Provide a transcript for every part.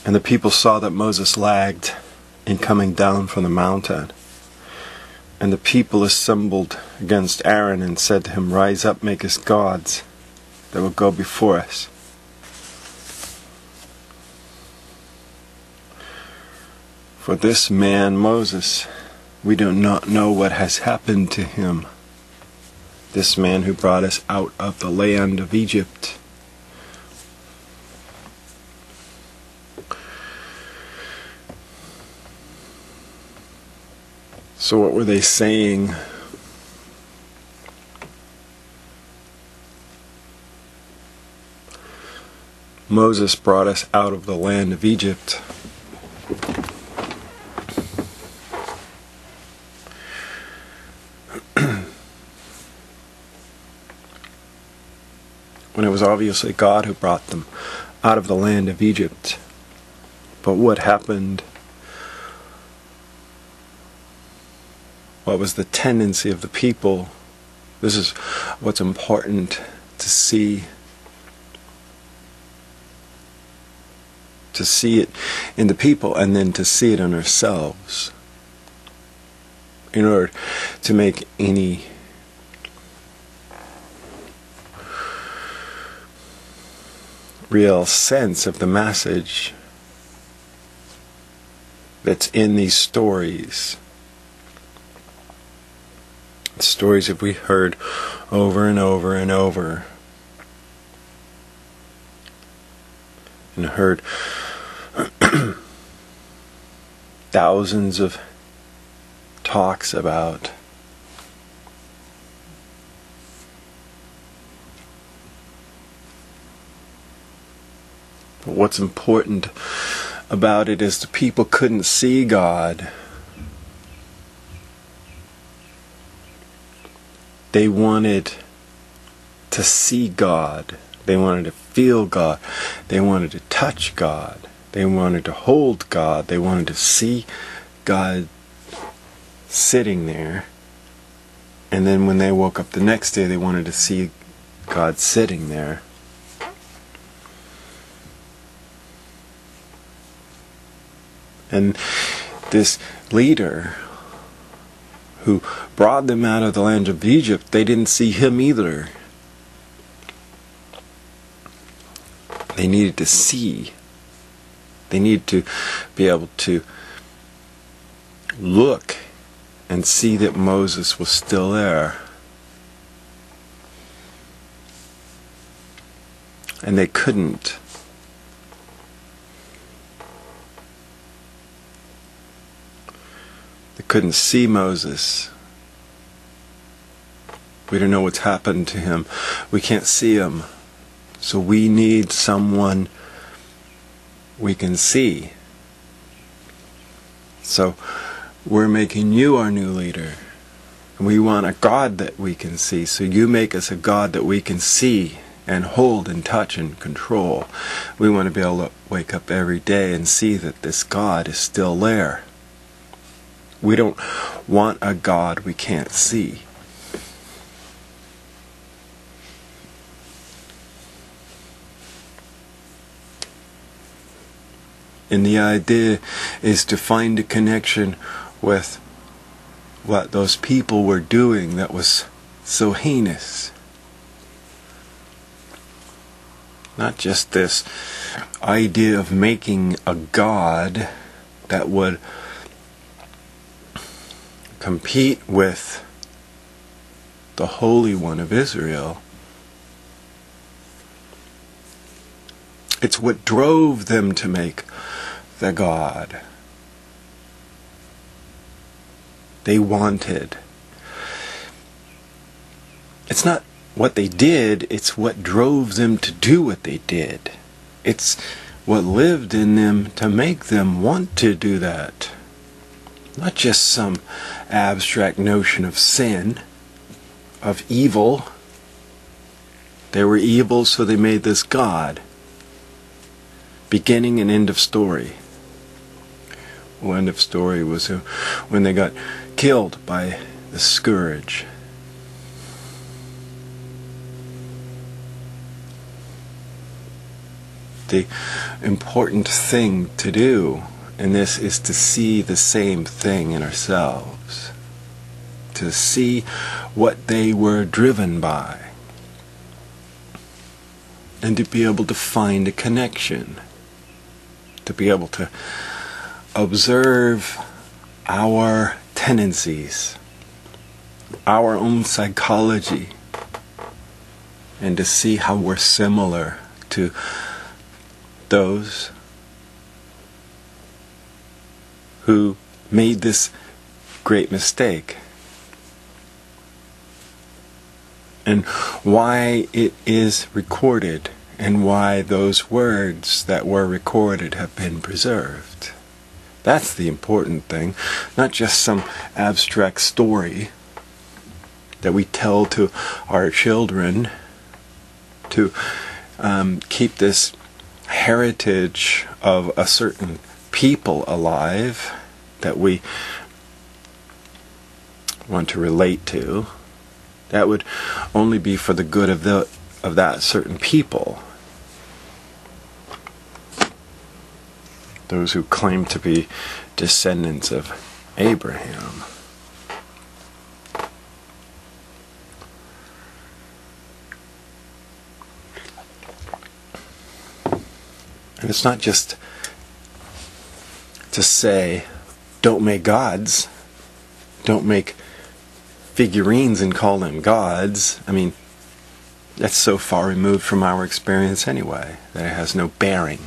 And the people saw that Moses lagged in coming down from the mountain. And the people assembled against Aaron and said to him, "Rise up, make us gods that will go before us." For this man Moses, we do not know what has happened to him. This man who brought us out of the land of Egypt. So what were they saying? Moses brought us out of the land of Egypt. When it was obviously God who brought them out of the land of Egypt. But what happened? What was the tendency of the people? This is what's important to see. To see it in the people and then to see it in ourselves. In order to make any real sense of the message that's in these stories. Stories that we heard over and over and over. And heard thousands of talks about. But what's important about it is the people couldn't see God. They wanted to see God. They wanted to feel God. They wanted to touch God. They wanted to hold God. They wanted to see God sitting there. And then when they woke up the next day, they wanted to see God sitting there. And this leader who brought them out of the land of Egypt, they didn't see him either. They needed to see. They needed to be able to look and see that Moses was still there. And they couldn't. They couldn't see Moses. We don't know what's happened to him. We can't see him. So we need someone we can see. So we're making you our new leader. And we want a God that we can see. So you make us a God that we can see and hold and touch and control. We want to be able to wake up every day and see that this God is still there. We don't want a God we can't see. And the idea is to find a connection with what those people were doing that was so heinous. Not just this idea of making a God that would compete with the Holy One of Israel. It's what drove them to make the God they wanted. It's not what they did, it's what drove them to do what they did. It's what lived in them to make them want to do that. Not just some abstract notion of sin, of evil. They were evil, so they made this God. Beginning and end of story. Well, end of story was when they got killed by the scourge. the important thing to do in this is to see the same thing in ourselves. To see what they were driven by. And to be able to find a connection. To be able to observe our tendencies, our own psychology, and to see how we're similar to those who made this great mistake, and why it is recorded, and why those words that were recorded have been preserved. That's the important thing, not just some abstract story that we tell to our children to keep this heritage of a certain people alive that we want to relate to. That would only be for the good of that certain people. Those who claim to be descendants of Abraham. And it's not just to say, don't make gods, don't make figurines and call them gods. I mean, that's so far removed from our experience anyway, that it has no bearing.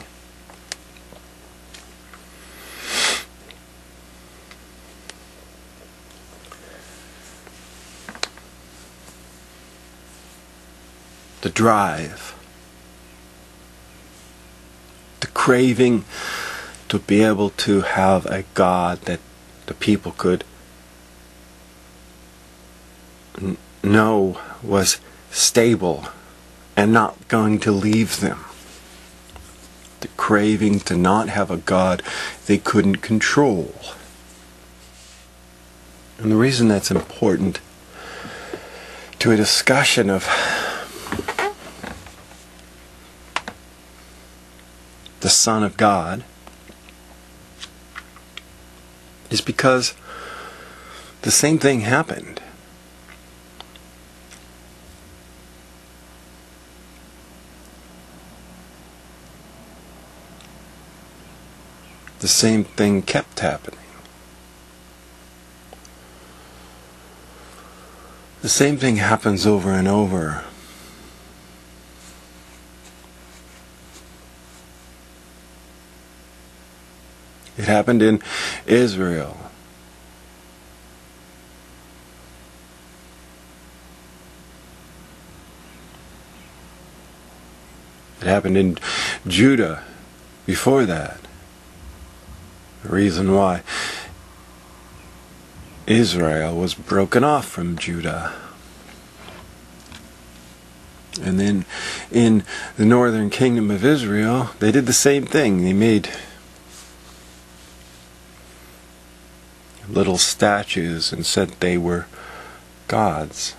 The drive, the craving to be able to have a God that the people could know was stable and not going to leave them. The craving to not have a God they couldn't control. And the reason that's important to a discussion of the Son of God is because the same thing happened. The same thing kept happening. The same thing happens over and over. It happened in Israel. It happened in Judah before that. The reason why Israel was broken off from Judah. And then in the northern kingdom of Israel, they did the same thing. They made little statues and said they were gods.